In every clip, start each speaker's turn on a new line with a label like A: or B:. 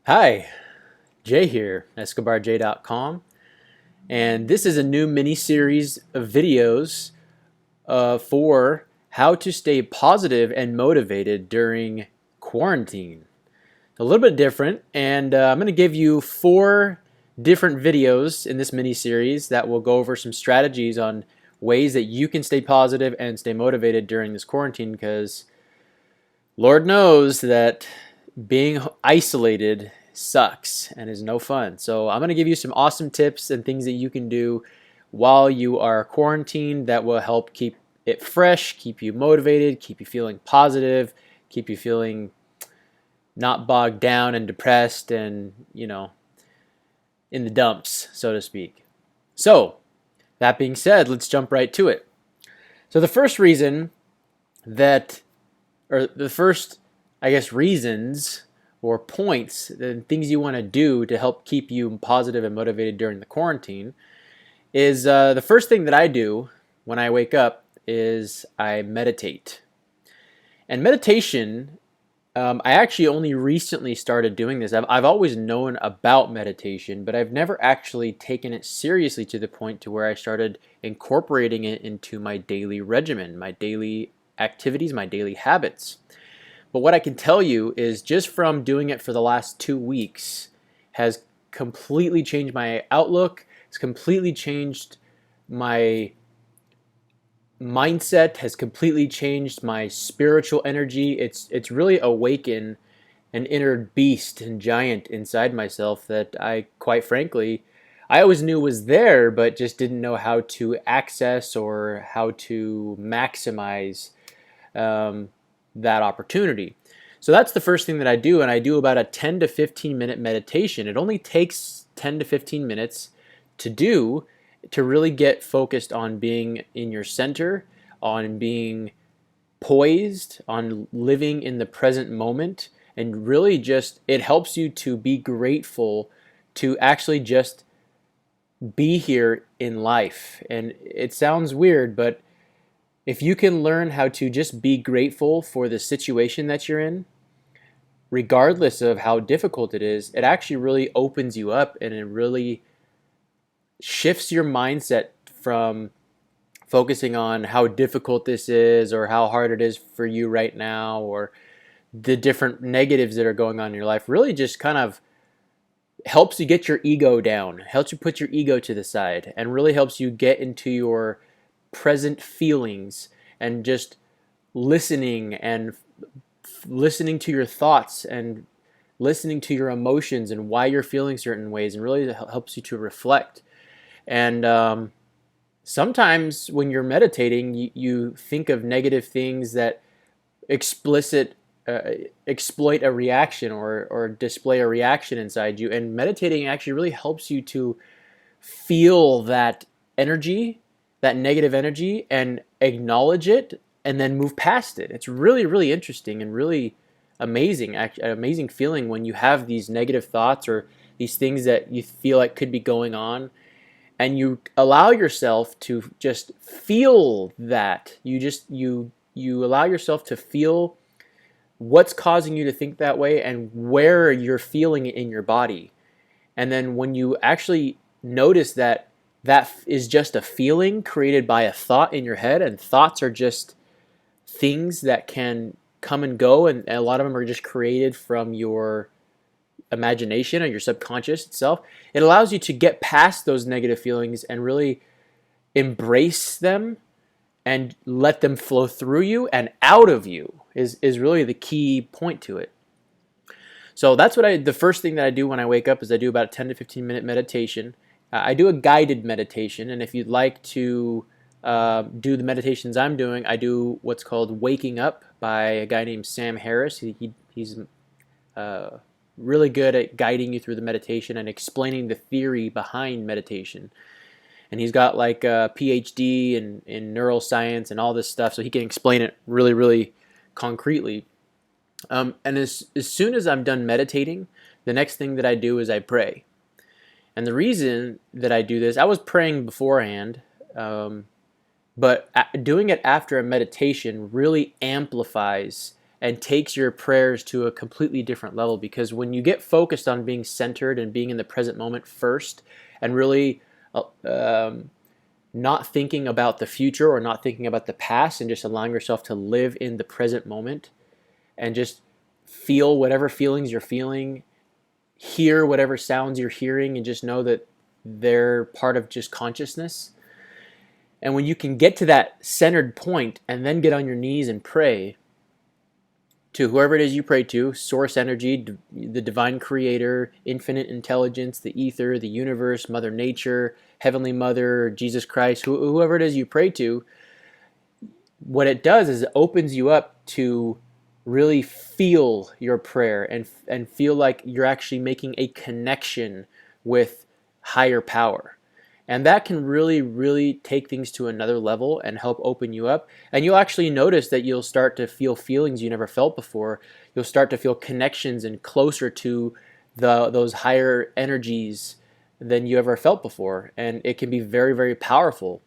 A: Hi, Jay here, EscobarJ.com, and this is a new mini-series of videos for how to stay positive and motivated during quarantine. A little bit different, and I'm going to give you 4 different videos in this mini-series that will go over some strategies on ways that you can stay positive and stay motivated during this quarantine, because Lord knows that being isolated sucks and is no fun. So I'm going to give you some awesome tips and things that you can do while you are quarantined that will help keep it fresh, keep you motivated, keep you feeling positive, keep you feeling not bogged down and depressed and, in the dumps, so to speak. So, that being said, let's jump right to it. So the first reason that or the first, I guess, reasons or points and things you want to do to help keep you positive and motivated during the quarantine is the first thing that I do when I wake up is I meditate. And meditation, I actually only recently started doing this. I've always known about meditation, but I've never actually taken it seriously to the point to where I started incorporating it into my daily regimen, my daily activities, my daily habits. But what I can tell you is just from doing it for the last 2 weeks has completely changed my outlook. It's completely changed my mindset, has completely changed my spiritual energy. It's really awakened an inner beast and giant inside myself that I, quite frankly, I always knew was there, but just didn't know how to access or how to maximize that opportunity. So that's the first thing that I do, and I do about a 10 to 15 minute meditation. It only takes 10 to 15 minutes to do to really get focused on being in your center, on being poised, on living in the present moment, and really just it helps you to be grateful to actually just be here in life. And it sounds weird, but if you can learn how to just be grateful for the situation that you're in, regardless of how difficult it is, it actually really opens you up and it really shifts your mindset from focusing on how difficult this is or how hard it is for you right now or the different negatives that are going on in your life. Really just kind of helps you get your ego down, helps you put your ego to the side, and really helps you get into your present feelings and just listening to your thoughts and listening to your emotions and why you're feeling certain ways, and really helps you to reflect. And sometimes when you're meditating, you think of negative things that exploit a reaction or display a reaction inside you. And meditating actually really helps you to feel that energy, that negative energy, and acknowledge it and then move past it. It's really, really interesting and really amazing, an amazing feeling when you have these negative thoughts or these things that you feel like could be going on, and you allow yourself to just feel that. You allow yourself to feel what's causing you to think that way and where you're feeling it in your body. And then when you actually notice that that is just a feeling created by a thought in your head, and thoughts are just things that can come and go, and a lot of them are just created from your imagination or your subconscious itself. It allows you to get past those negative feelings and really embrace them and let them flow through you and out of you is really the key point to it. So that's the first thing that I do when I wake up is I do about a 10 to 15 minute meditation. I do a guided meditation, and if you'd like to do the meditations I'm doing, I do what's called Waking Up by a guy named Sam Harris. He's really good at guiding you through the meditation and explaining the theory behind meditation. And he's got like a PhD in neuroscience and all this stuff, so he can explain it really, really concretely. And as soon as I'm done meditating, the next thing that I do is I pray. And the reason that I do this, I was praying beforehand, but doing it after a meditation really amplifies and takes your prayers to a completely different level. Because when you get focused on being centered and being in the present moment first, and really not thinking about the future or not thinking about the past, and just allowing yourself to live in the present moment and just feel whatever feelings you're feeling, hear whatever sounds you're hearing, and just know that they're part of just consciousness. And when you can get to that centered point and then get on your knees and pray to whoever it is you pray to, source energy, the divine creator, infinite intelligence, the ether, the universe, Mother Nature, Heavenly Mother, Jesus Christ, whoever it is you pray to, what it does is it opens you up to really feel your prayer and feel like you're actually making a connection with higher power. And that can really, really take things to another level and help open you up. And you'll actually notice that you'll start to feel feelings you never felt before. You'll start to feel connections and closer to those higher energies than you ever felt before. And it can be very, very powerful.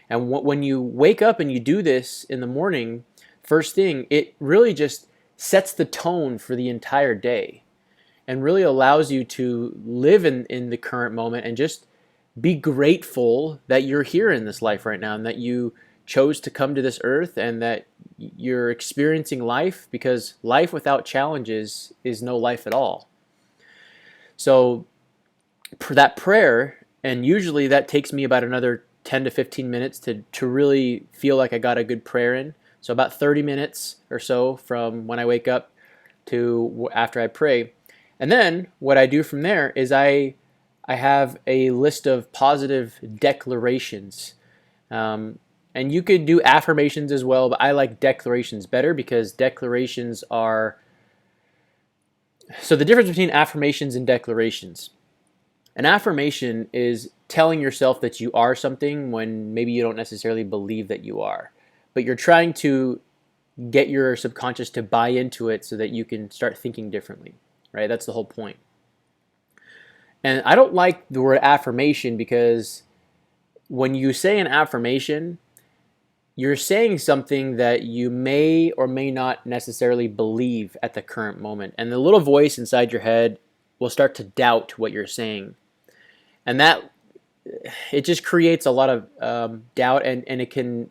A: And when you wake up and you do this in the morning, first thing, it really just sets the tone for the entire day and really allows you to live in the current moment and just be grateful that you're here in this life right now and that you chose to come to this earth and that you're experiencing life, because life without challenges is no life at all. So for that prayer, and usually that takes me about another 10 to 15 minutes to really feel like I got a good prayer in. So about 30 minutes or so from when I wake up to after I pray. And then what I do from there is I have a list of positive declarations. And you could do affirmations as well, but I like declarations better because declarations are... So the difference between affirmations and declarations. An affirmation is telling yourself that you are something when maybe you don't necessarily believe that you are. But you're trying to get your subconscious to buy into it so that you can start thinking differently, right? That's the whole point. And I don't like the word affirmation because when you say an affirmation, you're saying something that you may or may not necessarily believe at the current moment. And the little voice inside your head will start to doubt what you're saying. And that, it just creates a lot of doubt, and it can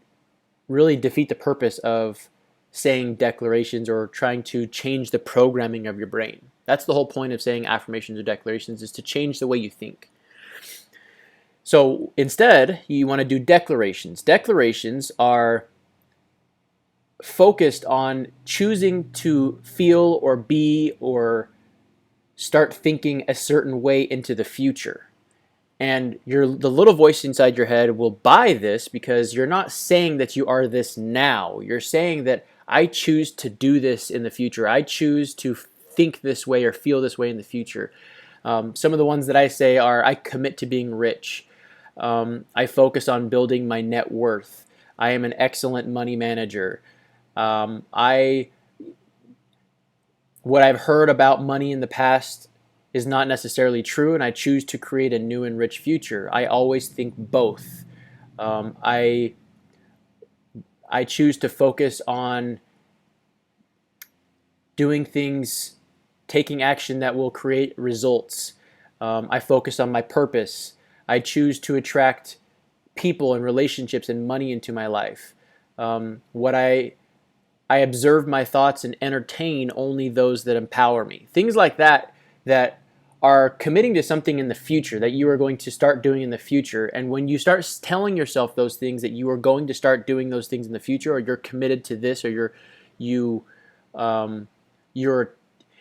A: really defeat the purpose of saying declarations or trying to change the programming of your brain. That's the whole point of saying affirmations or declarations, is to change the way you think. So instead, you want to do declarations. Declarations are focused on choosing to feel or be or start thinking a certain way into the future. And the little voice inside your head will buy this because you're not saying that you are this now. You're saying that I choose to do this in the future. I choose to think this way or feel this way in the future. Some of the ones that I say are: I commit to being rich. I focus on building my net worth. I am an excellent money manager. What I've heard about money in the past is not necessarily true, and I choose to create a new and rich future. I always think both. I choose to focus on doing things, taking action that will create results. I focus on my purpose. I choose to attract people and relationships and money into my life. I observe my thoughts and entertain only those that empower me. Things like that are committing to something in the future that you are going to start doing in the future. And when you start telling yourself those things, that you are going to start doing those things in the future, or you're committed to this, or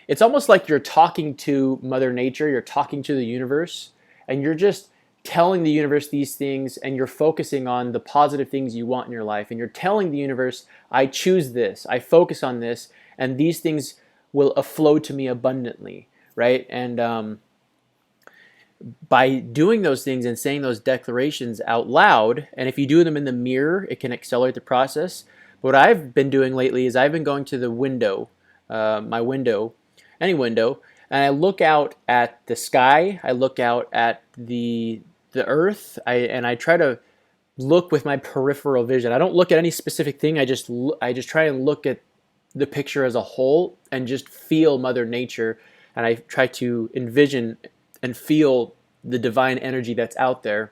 A: it's almost like you're talking to Mother Nature, you're talking to the universe, and you're just telling the universe these things, and you're focusing on the positive things you want in your life, and you're telling the universe, I choose this, I focus on this, and these things will flow to me abundantly, right? And by doing those things and saying those declarations out loud, and if you do them in the mirror, it can accelerate the process. But what I've been doing lately is I've been going to the window, my window, any window, and I look out at the sky, I look out at the earth, and I try to look with my peripheral vision. I don't look at any specific thing. I just try and look at the picture as a whole and just feel Mother Nature. And I try to envision and feel the divine energy that's out there.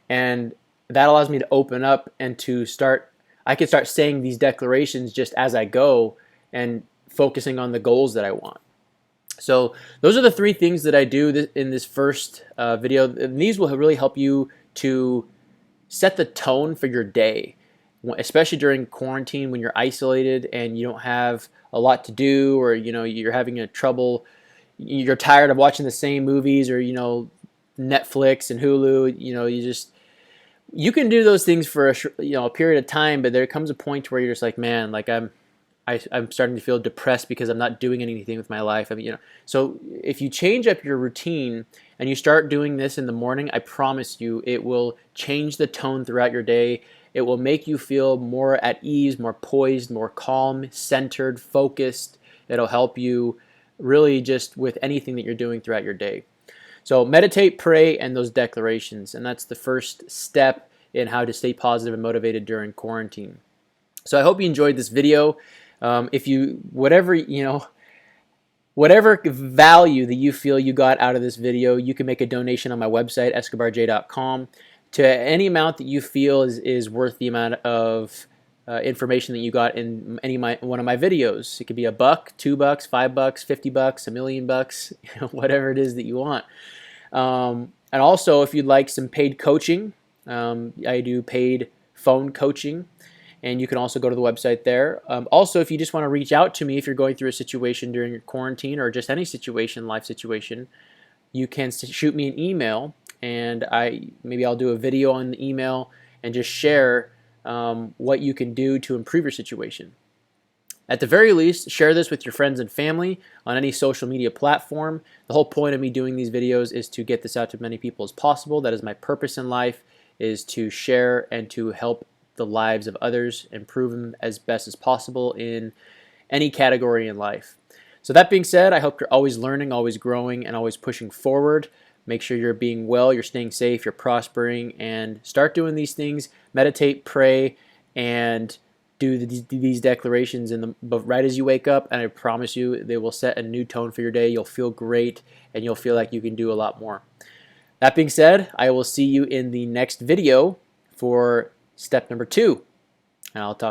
A: And that allows me to open up and to start, I can start saying these declarations just as I go and focusing on the goals that I want. So those are the 3 things that I do in this first video. And these will really help you to set the tone for your day, especially during quarantine when you're isolated and you don't have a lot to do, or you're having a trouble, you're tired of watching the same movies, or Netflix and Hulu. You can do those things for a period of time, but there comes a point where you're just like, man, like I'm starting to feel depressed because I'm not doing anything with my life. So if you change up your routine and you start doing this in the morning, I promise you it will change the tone throughout your day. It will make you feel more at ease, more poised, more calm, centered, focused. It'll help you really just with anything that you're doing throughout your day. So meditate, pray, and those declarations. And that's the first step in how to stay positive and motivated during quarantine. So I hope you enjoyed this video. If you, whatever value that you feel you got out of this video, you can make a donation on my website, escobarj.com, to any amount that you feel is worth the amount of information that you got in one of my videos. It could be $1, $2, $5, $50, $1 million, whatever it is that you want. And also, if you'd like some paid coaching, I do paid phone coaching. And you can also go to the website there. Also, if you just want to reach out to me if you're going through a situation during your quarantine or just any situation, life situation, you can shoot me an email, and maybe I'll do a video on the email and just share what you can do to improve your situation. At the very least, share this with your friends and family on any social media platform. The whole point of me doing these videos is to get this out to as many people as possible. That is my purpose in life, is to share and to help the lives of others, improve them as best as possible in any category in life. So that being said, I hope you're always learning, always growing, and always pushing forward. Make sure you're being well, you're staying safe, you're prospering, and start doing these things. Meditate, pray, and do these declarations right as you wake up, and I promise you they will set a new tone for your day. You'll feel great, and you'll feel like you can do a lot more. That being said, I will see you in the next video for step number 2, and I'll talk